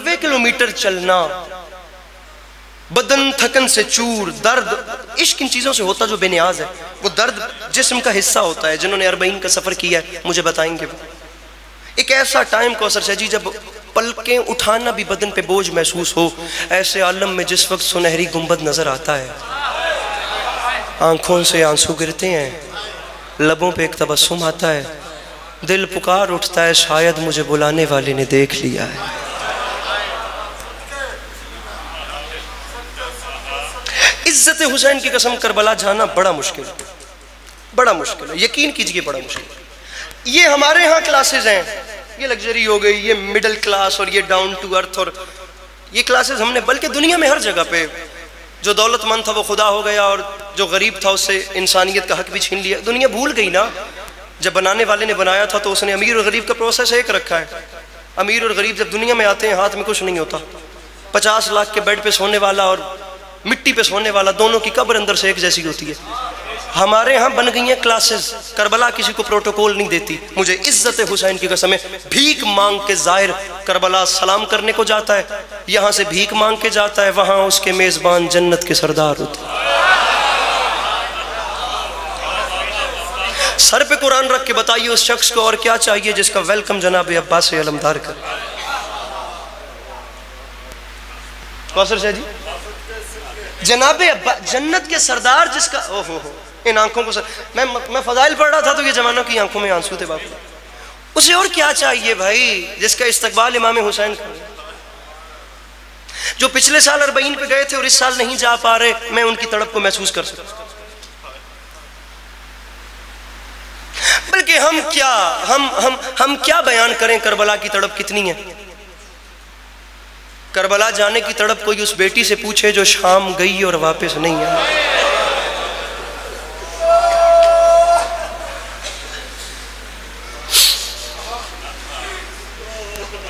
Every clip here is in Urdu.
90 کلومیٹر چلنا، بدن تھکن سے چور، درد، عشق ان چیزوں سے ہوتا جو بے نیاز ہے، وہ درد جسم کا حصہ ہوتا ہے۔ جنہوں نے 40 کا سفر کیا ہے مجھے بتائیں گے، ایک ایسا ٹائم کوثر شاہ جی جب پلکیں اٹھانا بھی بدن پہ بوجھ محسوس ہو، ایسے عالم میں جس وقت سنہری گنبد نظر آتا ہے، آنکھوں سے آنسو گرتے ہیں، لبوں پہ ایک تبسم آتا ہے، دل پکار اٹھتا ہے شاید مجھے بلانے والے نے دیکھ لیا ہے۔ عزت حسین کی قسم کربلا جانا بڑا مشکل ہے، بڑا مشکل ہے، یقین کیجئے بڑا مشکل ہے۔ یہ ہمارے ہاں کلاسز ہیں، یہ لگژری ہو گئی، یہ مڈل کلاس اور یہ ڈاؤن ٹو ارتھ، اور یہ کلاسز ہم نے بلکہ دنیا میں ہر جگہ پہ، جو دولت مند تھا وہ خدا ہو گیا اور جو غریب تھا اس سے انسانیت کا حق بھی چھین لیا۔ دنیا بھول گئی نا، جب بنانے والے نے بنایا تھا تو اس نے امیر اور غریب کا پروسیس ایک رکھا ہے۔ امیر اور غریب جب دنیا میں آتے ہیں ہاتھ میں کچھ نہیں ہوتا، 50 لاکھ کے بیڈ پہ سونے والا اور مٹی پہ سونے والا دونوں کی قبر اندر سے ایک جیسی ہوتی ہے۔ ہمارے ہاں بن گئی ہیں کلاسز، کربلا کسی کو پروٹوکول نہیں دیتی۔ مجھے عزت حسین کی قسم ہے، بھیک مانگ کے ظاہر کربلا سلام کرنے کو جاتا ہے، یہاں سے بھیک مانگ کے جاتا ہے، وہاں اس کے میزبان جنت کے سردار ہوتے ہیں۔ سر پہ قرآن رکھ کے بتائیے اس شخص کو اور کیا چاہیے جس کا ویلکم جناب عباس علمدار کر۔ کوثر شاہ جی، جناب جنت کے سردار جس کا، ان آنکھوں کو میں فضائل پڑھ رہا تھا تو یہ جوانوں کی آنکھوں میں آنسو تھے باپو، اسے اور کیا چاہیے بھائی جس کا استقبال امام حسین کا، جو پچھلے سال 40 پہ گئے تھے اور اس سال نہیں جا پا رہے، میں ان کی تڑپ کو محسوس کر سکتا۔ بلکہ ہم کیا بیان کریں کربلا کی تڑپ کتنی ہے۔ کربلا جانے کی تڑپ کوئی اس بیٹی سے پوچھے جو شام گئی اور واپس نہیں ہے۔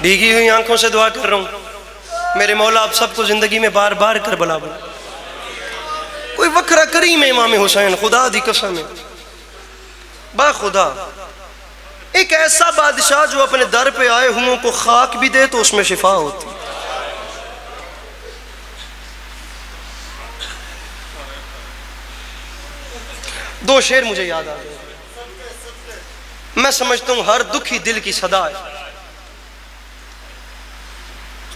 بھیگی ہوئی آنکھوں سے دعا کر رہا ہوں میرے مولا آپ سب کو زندگی میں بار بار کربلا بنا۔ کوئی وکھرا کریم ہے امام حسین، خدا دی قسم ہے، با خدا ایک ایسا بادشاہ جو اپنے در پہ آئے ہوں کو خاک بھی دے تو اس میں شفا ہوتی۔ دو شعر مجھے یاد آ گئے، میں سمجھتا ہوں ہر دکھی دل کی صدا ہے۔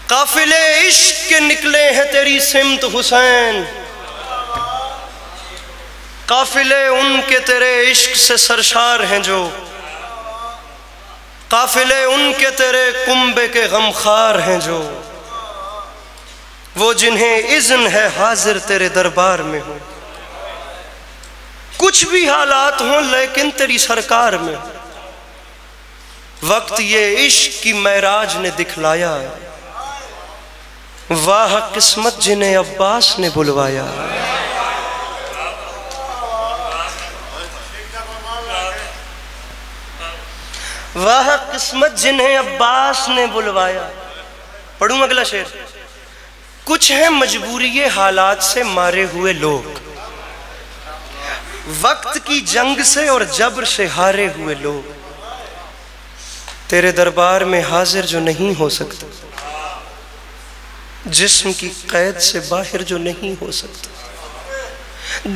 قافلے عشق کے نکلے ہیں تیری سمت حسین، قافلے ان کے تیرے عشق سے سرشار ہیں جو، قافلے ان کے تیرے کنبے کے غمخوار ہیں جو، وہ جنہیں اذن ہے حاضر تیرے دربار میں ہوں، کچھ بھی حالات ہوں لیکن تیری سرکار میں ہوں۔ وقت یہ عشق کی معراج نے دکھلایا ہے، واہ قسمت جنہیں عباس نے بلوایا ہے۔ واہ قسمت جنہیں عباس نے بلوایا۔ پڑھوں اگلا شعر۔ کچھ ہیں مجبوری حالات سے مارے ہوئے لوگ، وقت کی جنگ سے اور جبر سے ہارے ہوئے لوگ، تیرے دربار میں حاضر جو نہیں ہو سکتا، جسم کی قید سے باہر جو نہیں ہو سکتا،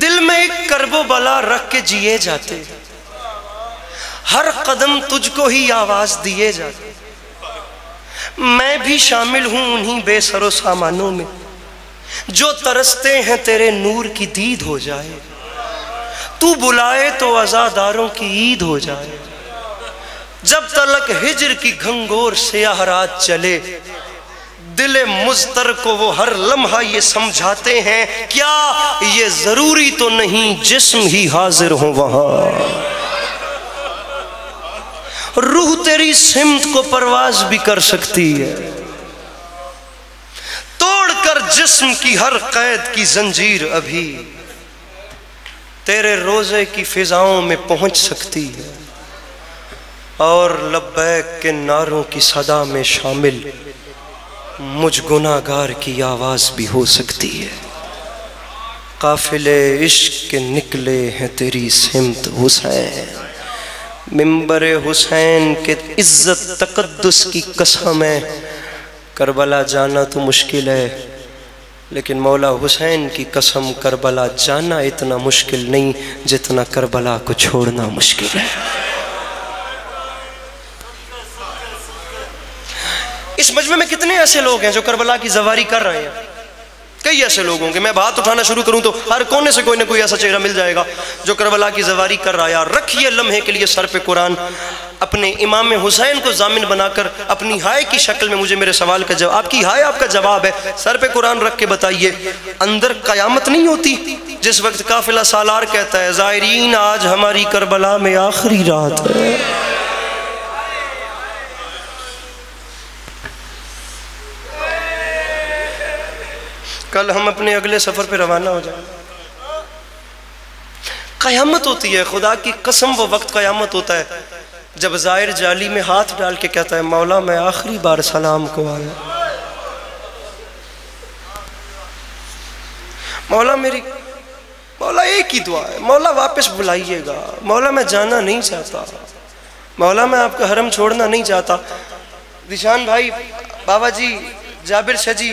دل میں ایک کرب و بلا رکھ کے جیے جاتے، ہر قدم تجھ کو ہی آواز دیے جاتے، میں بھی شامل ہوں انہی بے سر و سامانوں میں جو ترستے ہیں تیرے نور کی دید ہو جائے، تو بلائے تو عزاداروں کی عید ہو جائے، جب تلک ہجر کی گھنگور سیاہ رات چلے، دل مضطر کو وہ ہر لمحہ یہ سمجھاتے ہیں، کیا یہ ضروری تو نہیں جسم ہی حاضر ہو وہاں، روح تیری سمت کو پرواز بھی کر سکتی ہے، توڑ کر جسم کی ہر قید کی زنجیر ابھی تیرے روزے کی فضاؤں میں پہنچ سکتی ہے، اور لبیک کے نعروں کی صدا میں شامل مجھ گناہگار کی آواز بھی ہو سکتی ہے۔ قافلے عشق کے نکلے ہیں تیری سمت حسین، ممبر حسین کے عزت تقدس کی قسم ہے، کربلا جانا تو مشکل ہے، لیکن مولا حسین کی قسم کربلا جانا اتنا مشکل نہیں جتنا کربلا کو چھوڑنا مشکل ہے۔ اس مجمع میں کتنے ایسے لوگ ہیں جو کربلا کی زواری کر رہے ہیں؟ کئی ایسے لوگ ہوں گے، میں بات اٹھانا شروع کروں تو ہر کونے سے کوئی نہ کوئی ایسا چہرہ مل جائے گا جو کربلا کی زواری کر رہا ہے۔ رکھیے لمحے کے لیے سر پہ قرآن، اپنے امام حسین کو ضامن بنا کر اپنی ہائے کی شکل میں مجھے میرے سوال کا جواب، آپ کی ہائے آپ کا جواب ہے، سر پہ قرآن رکھ کے بتائیے، اندر قیامت نہیں ہوتی جس وقت قافلہ سالار کہتا ہے زائرین آج ہماری کربلا میں آخری رات ہے؟ کل ہم اپنے اگلے سفر پہ روانہ ہو جائیں، قیامت ہوتی ہے، خدا کی قسم وہ وقت قیامت ہوتا ہے جب زائر جالی میں ہاتھ ڈال کے کہتا ہے مولا میں آخری بار سلام کو آیا، مولا ایک ہی دعا ہے، مولا واپس بلائیے گا، مولا میں جانا نہیں چاہتا، مولا میں آپ کا حرم چھوڑنا نہیں چاہتا۔ ذیشان بھائی، بابا جی، جابر شاہ جی،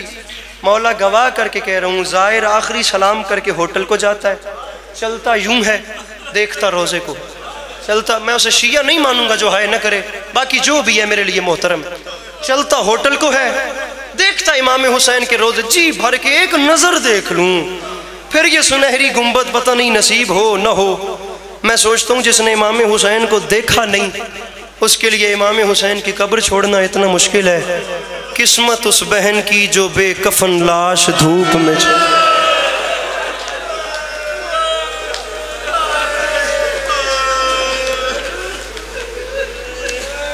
مولا گواہ کر کے کہہ رہا ہوں، زائر آخری سلام کر کے ہوٹل کو جاتا ہے، چلتا یوں ہے، دیکھتا روزے کو، چلتا، میں اسے شیعہ نہیں مانوں گا جو ہائے نہ کرے، باقی جو بھی ہے میرے لیے محترم، چلتا ہوٹل کو ہے، دیکھتا امام حسین کے روزے، جی بھر کے ایک نظر دیکھ لوں، پھر یہ سنہری گنبد پتہ نہیں نصیب ہو نہ ہو۔ میں سوچتا ہوں جس نے امام حسین کو دیکھا نہیں اس کے لیے امام حسین کی قبر چھوڑنا اتنا مشکل ہے۔ قسمت اس بہن کی جو بے کفن لاش دھوپ میں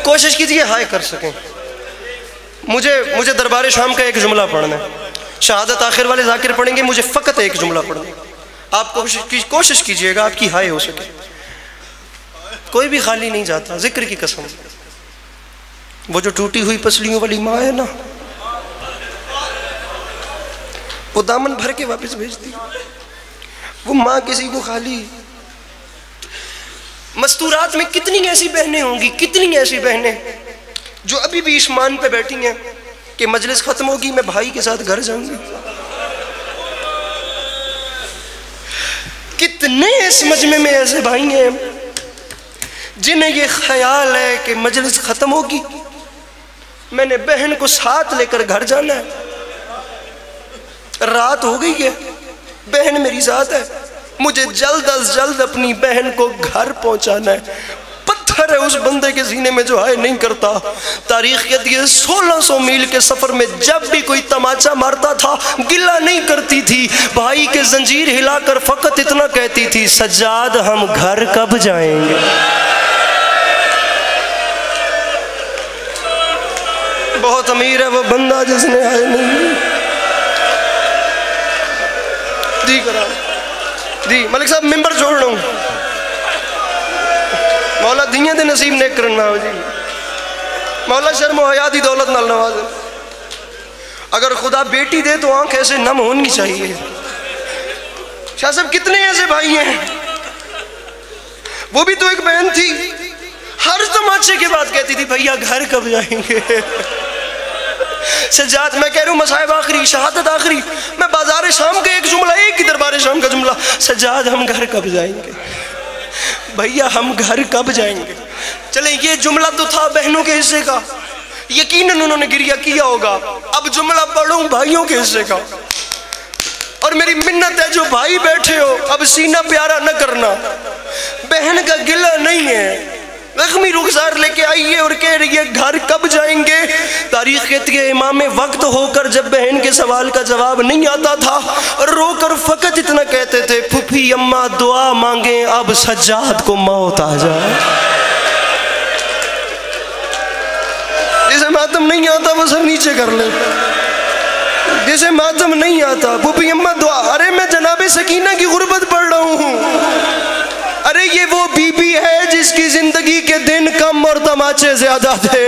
کوشش کیجئے ہائے کر سکیں۔ مجھے دربار شام کا ایک جملہ پڑھنا ہے، شہادت آخر والے ذاکر پڑھیں گے، مجھے فقط ایک جملہ پڑھنا ہے، آپ کوشش کیجئے گا آپ کی ہائے ہو سکے، کوئی بھی خالی نہیں جاتا، ذکر کی قسم۔ وہ جو ٹوٹی ہوئی پسلیوں والی ماں ہے نا، وہ دامن بھر کے واپس بھیجتی، وہ ماں کسی کو خالی۔ مستورات میں کتنی ایسی بہنیں ہوں گی، کتنی ایسی بہنیں جو ابھی بھی عشمان پہ بیٹھی ہیں کہ مجلس ختم ہوگی میں بھائی کے ساتھ گھر جاؤں گی۔ کتنے اس مجمع میں ایسے بھائی ہیں جنہیں یہ خیال ہے کہ مجلس ختم ہوگی میں نے بہن کو ساتھ لے کر گھر جانا ہے، رات ہو گئی ہے، بہن میری ساتھ ہے، مجھے جلد از جلد اپنی بہن کو گھر پہنچانا ہے۔ پتھر ہے اس بندے کے سینے میں جو ہائے نہیں کرتا۔ تاریخ کہتی ہے 1600 میل کے سفر میں جب بھی کوئی تماچا مارتا تھا گلہ نہیں کرتی تھی، بھائی کے زنجیر ہلا کر فقط اتنا کہتی تھی سجاد ہم گھر کب جائیں گے۔ بہت امیر ہے وہ بندہ جس نے آئے نہیں دی کرا دی۔ ملک صاحب ممبر چھوڑ رہا ہوں، مولا دیئے دے نصیب نیک کرنا ہو جی، مولا شرم و حیا دی دولت نال نوازے۔ اگر خدا بیٹی دے تو آنکھ ایسے نم ہونی چاہیے۔ شاہ صاحب کتنے ایسے بھائی ہیں، وہ بھی تو ایک بہن تھی، ہر تماچے کے بعد کہتی تھی بھئیہ گھر کب جائیں گے۔ سجاد میں کہہ رہا ہوں مصائب آخری، شہادت آخری، میں بازار شام کا ایک جملہ، ایک ہی دربار شام کا جملہ، سجاد ہم گھر کب جائیں گے، بھئیہ ہم گھر کب جائیں گے۔ چلیں یہ جملہ تو تھا بہنوں کے حصے کا، یقیناً انہوں نے گریہ کیا ہوگا، اب جملہ پڑھوں بھائیوں کے حصے کا۔ اور میری منت ہے جو بھائی بیٹھے ہو اب سینہ پیارا نہ کرنا، بہن کا گلہ نہیں ہے، زخمی رخسار لے کے آئیے اور کہہ رہی ہے گھر کب جائیں گے۔ تاریخ کہتی ہے امام وقت ہو کر جب بہن کے سوال کا جواب نہیں آتا تھا رو کر فقط اتنا کہتے تھے پھپھی اماں دعا مانگیں اب سجاد کو موت آ جائے۔ جسے ماتم نہیں آتا وہ سر نیچے کر لے، جسے ماتم نہیں آتا پھپھی اماں دعا، ارے میں جناب سکینہ کی غربت پڑھ رہا ہوں، ارے یہ وہ بی بی ہے جس کی زندگی کے دن کم اور تماچے زیادہ تھے،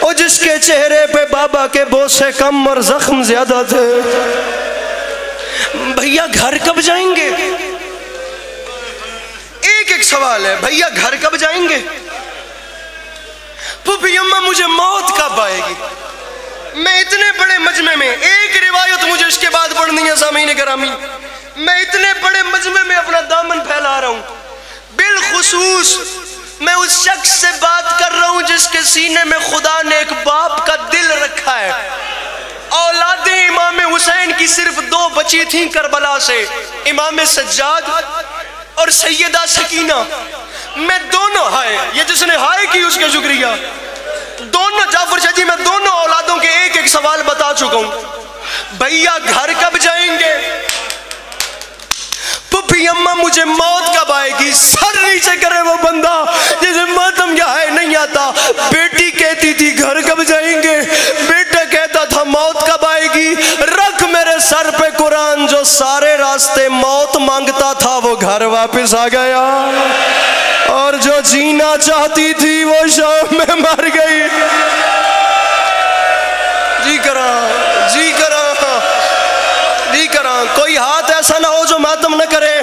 اور جس کے چہرے پہ بابا کے بوسے کم اور زخم زیادہ تھے۔ بھیا گھر کب جائیں گے؟ ایک سوال ہے، بھیا گھر کب جائیں گے؟ پھپھی اماں مجھے موت کب آئے گی؟ میں اتنے بڑے مجمع میں، ایک روایت مجھے اس کے بعد پڑھنی ہے سامعین گرامی، میں اتنے بڑے مجمع میں اپنا دامن پھیلا رہا ہوں، بالخصوص میں اس شخص سے بات کر رہا ہوں جس کے سینے میں خدا نے ایک باپ کا دل رکھا ہے۔ اولاد امام حسین کی صرف 2 بچی تھیں کربلا سے، امام سجاد اور سیدہ سکینہ۔ میں دونوں ہائے، یہ جس نے ہائے کی اس کے شکریہ، دونوں جعفر شاہ جی، میں دونوں اولادوں کے ایک ایک سوال بتا چکا ہوں۔ بھیا گھر کب جائیں گے؟ پپی اماں مجھے موت کب آئے گی؟ سر نیچے کرے وہ بندہ جسے ماتم کیا ہے نہیں آتا۔ بیٹی کہتی تھی گھر کب جائیں گے، بیٹا کہتا تھا موت کب آئے گی۔ رکھ میرے سر پہ قرآن، جو سارے راستے موت مانگتا تھا وہ گھر واپس آ گیا، اور جو جینا چاہتی تھی وہ شام میں مر گئی۔ جی کراں، جی کراں، جی کراں، کوئی ہاتھ ایسا نہ ہو جو ماتم نہ کرے۔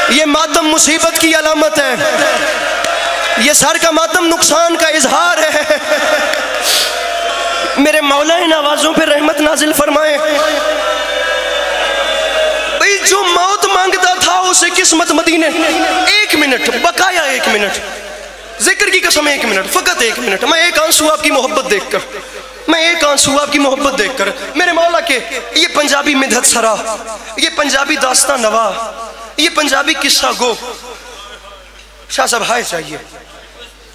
یہ ماتم مصیبت کی علامت ہے، یہ سر کا ماتم نقصان کا اظہار ہے۔ میرے مولا ان آوازوں پہ رحمت نازل فرمائے۔ بھئی جو موت مانگتا تھا اسے قسمت مدینے، 1 منٹ بقایا، 1 منٹ ذکر کی قسم، 1 منٹ، فقط 1 منٹ، میں ایک آنسو آپ کی محبت دیکھ کر، میں ایک آنسو آپ کی محبت دیکھ کر، میرے مولا کے یہ پنجابی مدحت سرا، یہ پنجابی داستان نوا، یہ پنجابی قصہ گو، شاہ صاحب ہائے چاہیے۔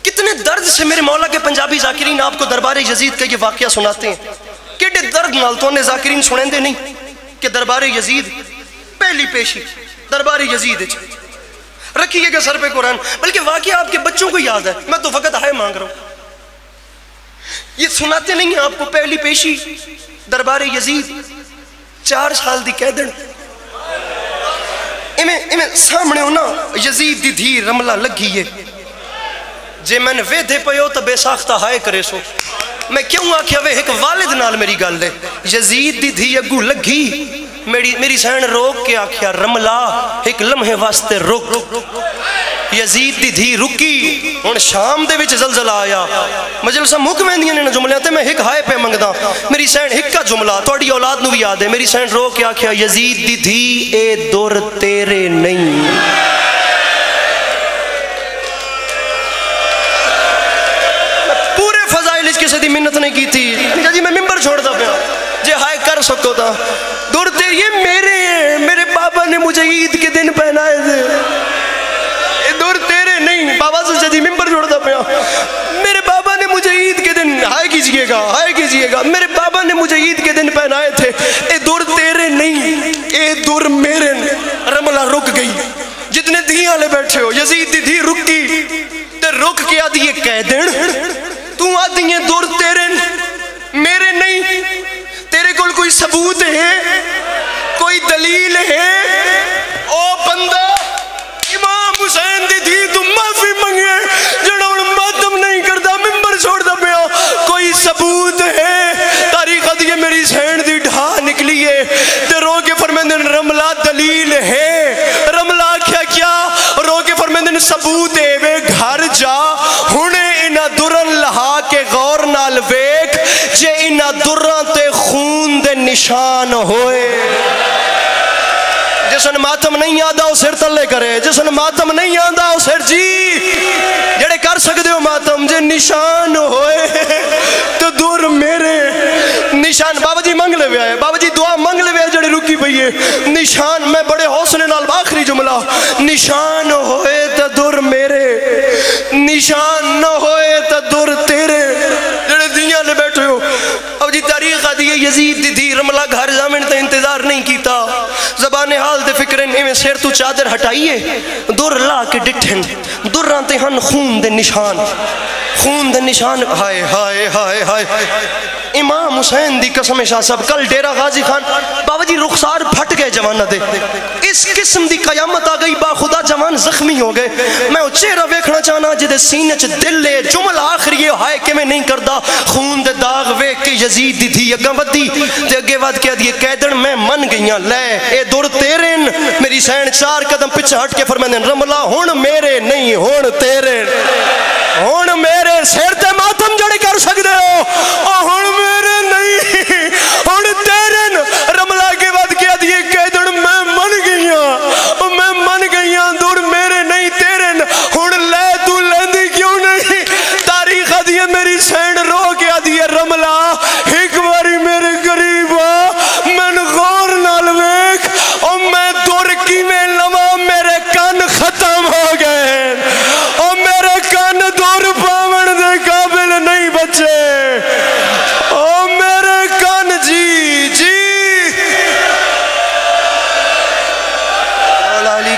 کتنے درد سے میرے مولا کے پنجابی ذاکرین آپ کو دربار یزید کا یہ واقعہ سناتے ہیں، کیڑے درد نال تو انہیں ذاکرین سنیں دے نہیں کہ دربار یزید پہلی پیشی دربار یزید رکھیے گا سر پہ قرآن، بلکہ واقعہ آپ کے بچوں کو یاد ہے، میں تو فقط ہائے مانگ رہا ہوں۔ یہ سناتے نہیں ہیں آپ کو پہلی پیشی دربار یزید 4 سال دی قیدن، ایمیں سامنے ہونا یزید دی دھی رملہ لگی ہے، جے میں نے وے دے پہو تو بے ساختہ ہائے کرے سو۔ میں کیوں آکھیا وے ایک والد نال میری گل ہے، یزید دی دھی اگو لگی، میری سین روک کے آکھیا رملہ ایک لمحے واسطے رک، یزید دی دھی رکی، ہن شام دے وچ زلزلہ آیا، مجلسہ مک ویندیاں نے جملے تے میں ایک ہائے پہ منگدا، میری سین ایک کا جملہ تھوڑی اولاد نو بھی یاد ہے، میری سین رو کے آکھیا یزید دی دھی اے دور تیرے نہیں۔ پورے فضائل اس کسی دی منت نہیں کی تھی، جی میں ممبر چھوڑ دا پیا جے ہائے کر سکو تا، دور تیرے یہ میرے ہیں، میرے بابا نے مجھے عید کے دن پہنائے تھے، دور تیرے نہیں، بابا سے جی ممبر چھوڑتا پیا، میرے بابا نے مجھے عید کے دن ہائے کیجئے گا، ہائے کیجئے گا، میرے بابا نے مجھے عید کے دن پہنائے تھے، اے دور تیرے نہیں، اے دور میرے۔ رملہ رک گئی، جتنے دھیاں لے بیٹھے ہو، یزید دی دھی رکی تے رک کے آدھی قیدن، تو آدھی ہے دور تیرے میرے نہیں، تیرے کول کوئی ثبوت ہے، کوئی دلیل ہے؟ او بندہ امام حسین دی تھی تو معافی منگے جڑا ان ماتم نہیں کرتا ممبر چھوڑ دا پیا، کوئی ثبوت ہے؟ تاریخ دیئے میری سین دی ڈھا نکلی ہے تے رو کے فرمیندن رملہ دلیل ہے، رملہ کیا رو کے فرمیندن ثبوت ہے، وے گھر جا ہونے انہ درن لہا کے غور نال ویک جے انہ درن تے خون دے نشان ہوئے۔ جسن ماتم نہیں آدھا وہ سر تلے کرے، جسن ماتم نہیں آدھا وہ سر جی جڑے کر سکتے ہو ماتم جے نشان ہوئے تو دور میرے نشان۔ بابا جی منگ لے آئے، بابا جی دعا منگ لے آئے جڑے رکی پئی ہے، نشان میں بڑے حوصلے نال آخری جملہ، نشان ہوئے تو دور میرے، نشان نہ ہوئے تو دور تیرے، جڑے دیاں لے بیٹھے ہو۔ اب جی تاریخ آدھی ہے یزید دی دھی رملہ گھر جامن تے انتظار نہیں کیتا، زبان حال دے فکرن ایویں سیر تو چادر ہٹائیے، دور لا کے ڈٹھن دوران تے ہن خون دے نشان، خون دے نشان۔ ہائے ہائے ہائے ہائے امام حسین دی قسم شاہ صاحب کل ڈیرہ غازی خان بابا جی رخسار پھٹ گئے جوانہ دے، اس قسم دی قیامت آ گئی، با خدا جوان زخمی ہو گئے۔ میں وہ چہرہ ویکھنا چاہنا جدے سینے چ دل لے جملہ آخری ہے ہائے کہ میں نہیں کردا، خون دے داغ ویکھ کے یزید دی تھی اگاں ودی تے اگے ود کے دیے قیدن میں من گئیاں لے اے دور تیرے، میری سین 4 قدم پیچھے ہٹ کے فرمیندن رملہ ہن میرے نہیں ہن تیرے، ہن میرے سر تے ماتم جڑے کر سکدے ہو او ہن میرے نہیں۔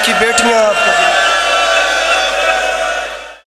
کی بیٹیاں آپ کا